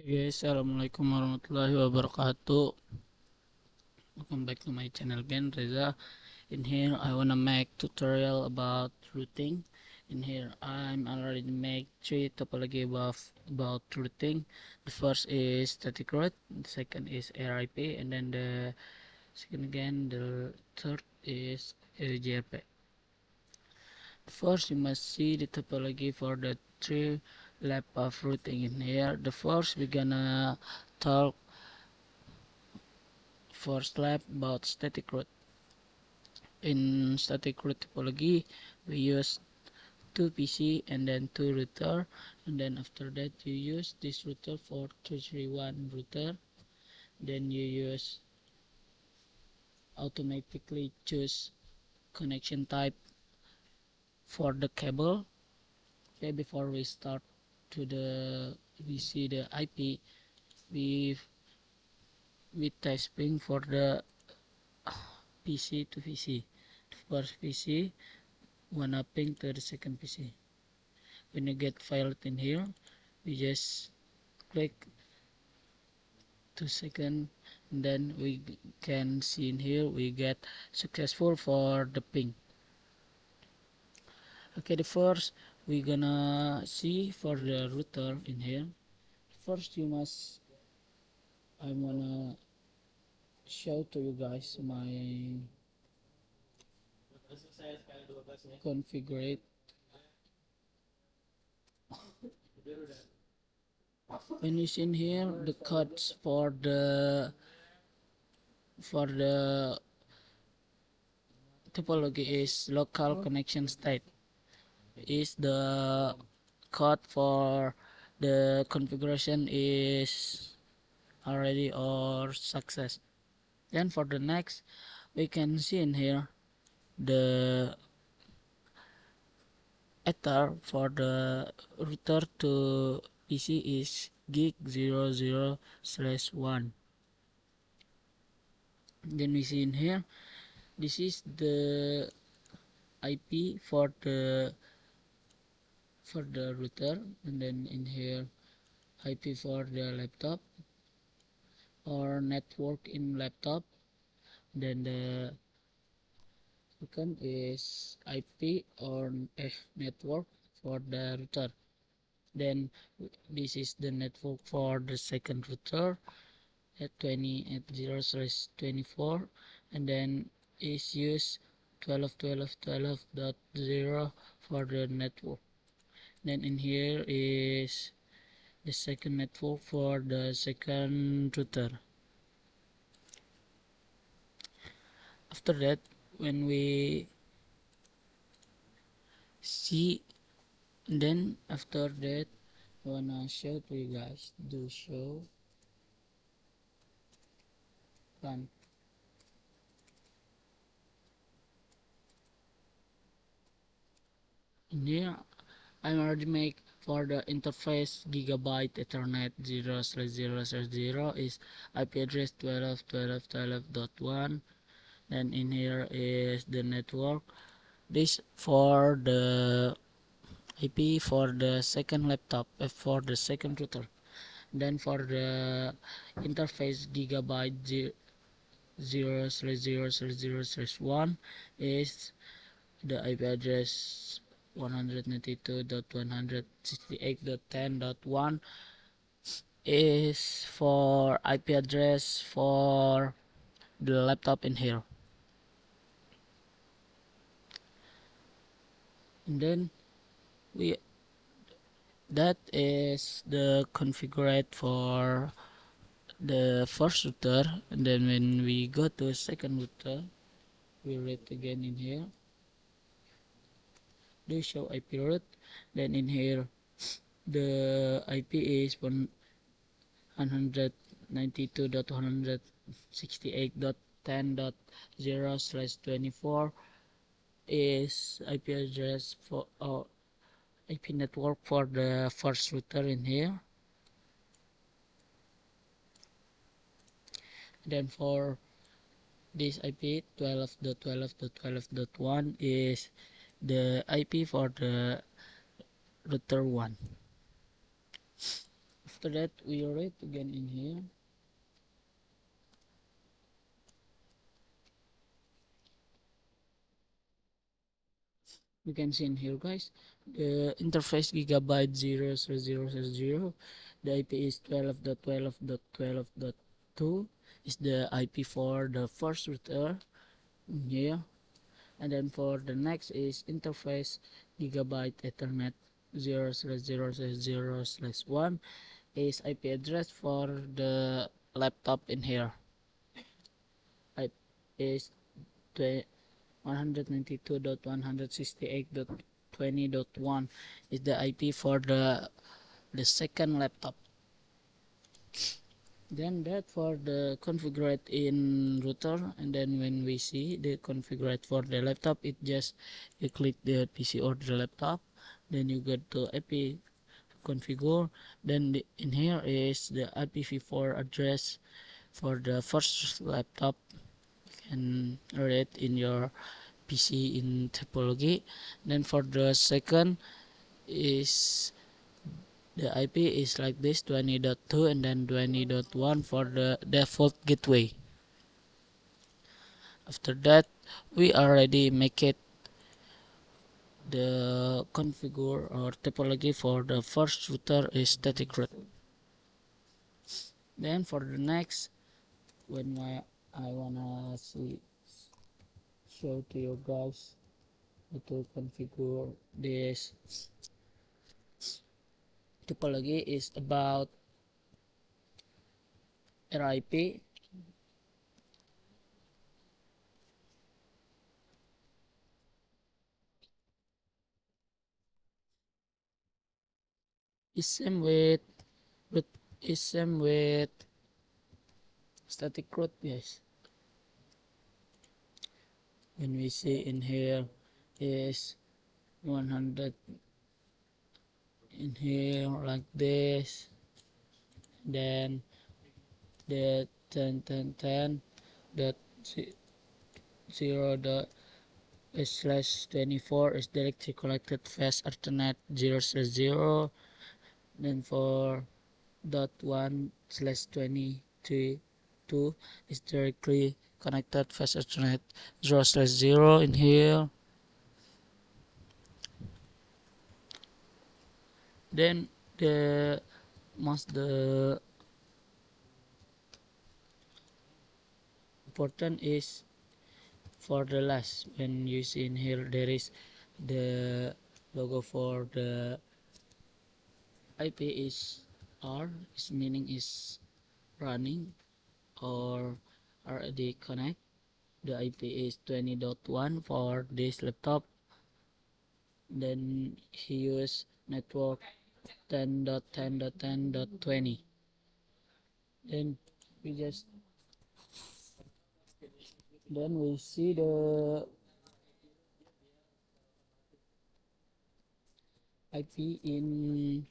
Guys, assalamualaikum warahmatullahi wabarakatuh. Welcome back to my channel again, Reza. In here I wanna make tutorial about routing. In here I'm already make three topology about routing. The first is static route, the second is RIP, and then the second again, the third is gRP. First, you must see the topology for the three lab of routing in here. The first, we're gonna talk first lab about static route. In static route topology, we use two PC and then two router, and then after that you use this router for 231 router. Then you use automatically choose connection type for the cable. Okay, before we start we see the IP, we typing for the PC to PC. The first PC wanna ping to the second PC. When you get file in here, we just click 2 seconds, and then we can see in here we get successful for the ping. Okay, the first we gonna see for the router in here. First you must I wanna show to you guys my configure. When you see in here the codes for the topology is local connection state, is the code for the configuration is already or success. Then for the next we can see in here the ether for the router to PC is gig 00/1. Then we see in here this is the IP for the router, and then in here IP for the laptop or network in laptop. Then the second is IP or network for the router. Then this is the network for the second router at 20.0/24, and then is use 12.12.12.0 for the network. Then in here is the second network for the second router. After that, when we see, then after that I wanna show to you guys, do show run. In here I already make for the interface gigabyte ethernet 0/0/0 is IP address 12.12.12.1. Then in here is the network. This for the IP for the second laptop, for the second router. Then for the interface gigabyte 0/0/0/1 is the IP address 192.168.10.1 is for IP address for the laptop in here. And then that is the configured for the first router. And then when we go to second router, we read again in here, do show IP route. Then in here the IP is 192.168.10.0/24 is IP address for IP network for the first router in here. Then for this IP 12.12.12.1 is the IP for the router 1. After that, we read again in here. You can see in here, guys, the interface gigabyte 0/0/0. The IP is 12.12.12.2 is the IP for the first router in here. And then for the next is interface gigabyte ethernet 0/0/0/1 is IP address for the laptop in here. IP is 192.168.20.1 is the IP for the second laptop. Then that for the configured in router, and then when we see the configured for the laptop, it just you click the PC or the laptop, then you get to IP configure. Then in here is the IPv4 address for the first laptop, and read in your PC in topology. Then for the second is the IP is like this 20.2 and then 20.1 for the default gateway. After that, we already make it the configure or topology for the first router is static root. Then for the next, when I wanna show to you guys how to configure this topology is about RIP. Is same with root is same with static root, guys. When we see in here is 100 in here like this, then the 10 dot 0 dot slash 24 is directly connected fast Ethernet 0/0. Then for dot 1 slash 22 is directly connected fast Ethernet 0/0 in here. Then the important is for the last. When you see in here there is the logo for the IP is R, its meaning is running or already connect. The IP is 20.1 for this laptop. Then he use network 10.10.10.20. Then we just then we see the IP in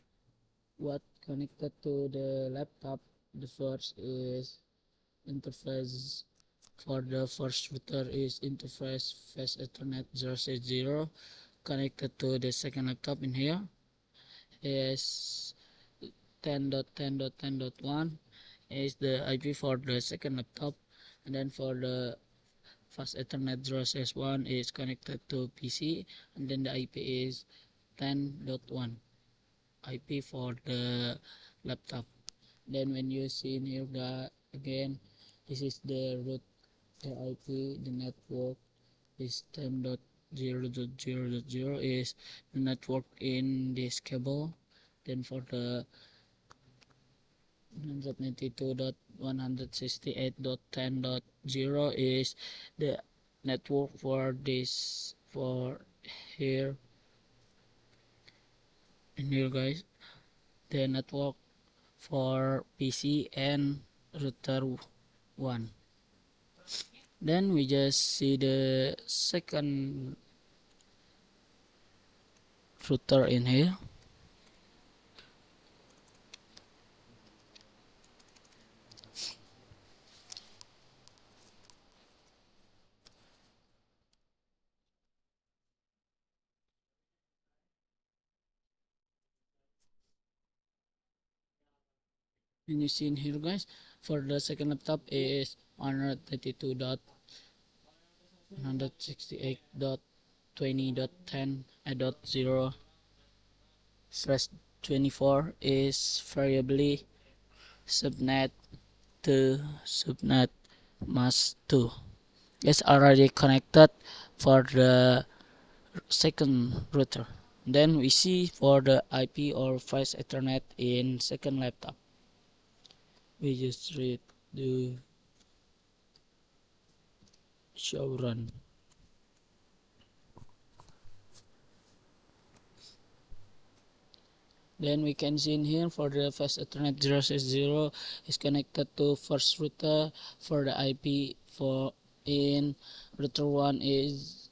what connected to the laptop. The first is interface for the first router is interface fast Ethernet 0/0 connected to the second laptop in here is 10.10.10.1 is the IP for the second laptop, and then for the fast Ethernet 0/1 is connected to PC, and then the IP is 10.1 IP for the laptop. Then when you see in here again, this is the root IP. The network is 10.0.0.0 is the network in this cable. Then for the 192.168.10.0 is the network for this for here in here, guys, the network for PC and router 1. Then we just see the second router in here. When you see in here guys, for the second laptop is 132.168.20.10.0 slash 24 is variably subnet to subnet mask 2. It's already connected for the second router. Then we see for the IP or fast Ethernet in second laptop. We just read the show run. Then we can see in here for the fast Ethernet 060 is connected to first router. For the IP for in router 1 is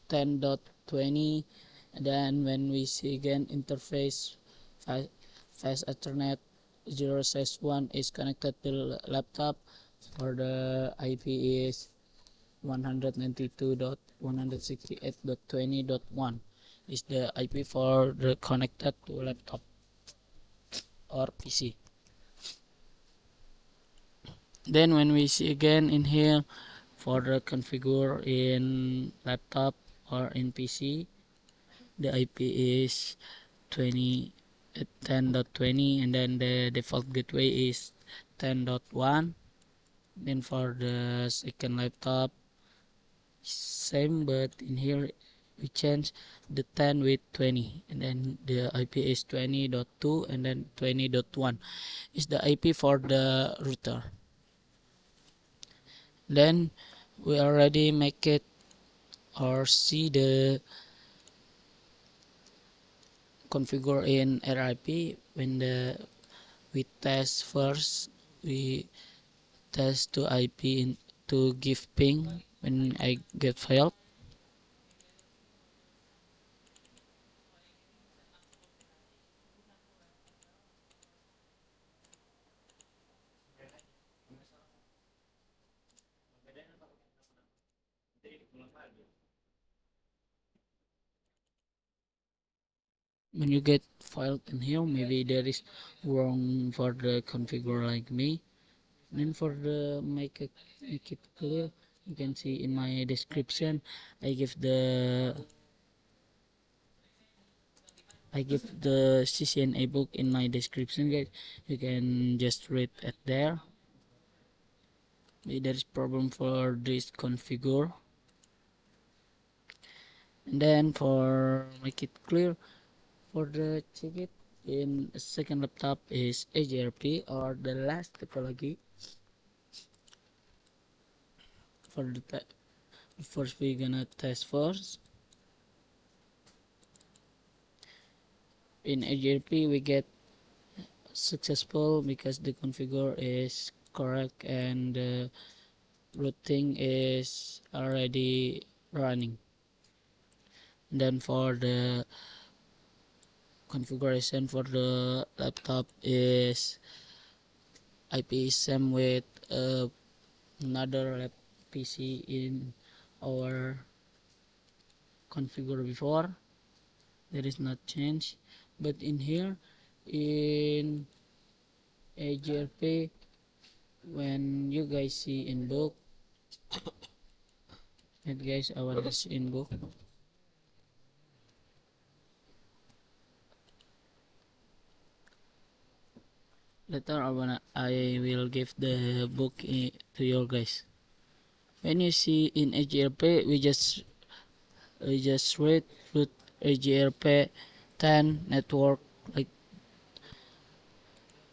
10.20. And then when we see again interface fast Ethernet 0/1 is connected to laptop. For the IP is 192.168.20.1 is the IP for the connected to laptop or PC. Then when we see again in here for the configure in laptop or in PC, the IP is 10.20 and then the default gateway is 10.1. Then for the second laptop same, but in here we change the 10 with 20 and then the IP is 20.2 and then 20.1 is the IP for the router. Then we already make it or see the configure in RIP. When we test first, we test to IP to give ping when I get failed. When you get failed in here, maybe there is wrong for the configure like me. Then for the make it clear, you can see in my description I give the CCNA book in my description guys. You can just read it there. Maybe there is problem for this configure. And then for make it clear, for the check it in second laptop is AGRP or the last topology. For the first we're gonna test first. In AGRP we get successful because the configure is correct and the routing is already running. Then for the configuration for the laptop is IP same with another PC in our configure before. There is not change, but in here in AGRP when you guys see in book, and guys I want to see in book. Later I will give the book to you guys. When you see in AGRP we just read root AGRP 10 network, like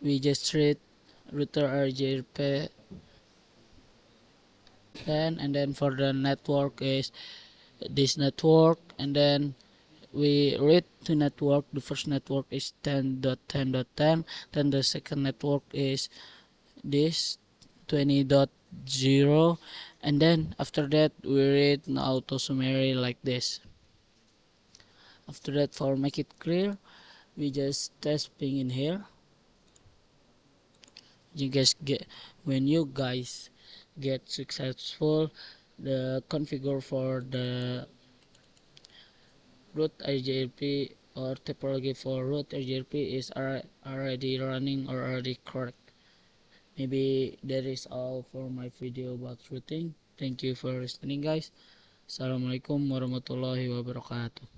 we just read router AGRP 10 and then for the network is this network and then we read the network. The first network is 10.10.10, then the second network is this 20.0, and then after that we read the auto summary like this. After that, for make it clear, we just test ping in here. You guys get, when you guys get successful, the configure for the root AGRP or topology for root AGRP is already running or already correct. maybe that is all for my video about routing. Thank you for listening, guys. Assalamualaikum warahmatullahi wabarakatuh.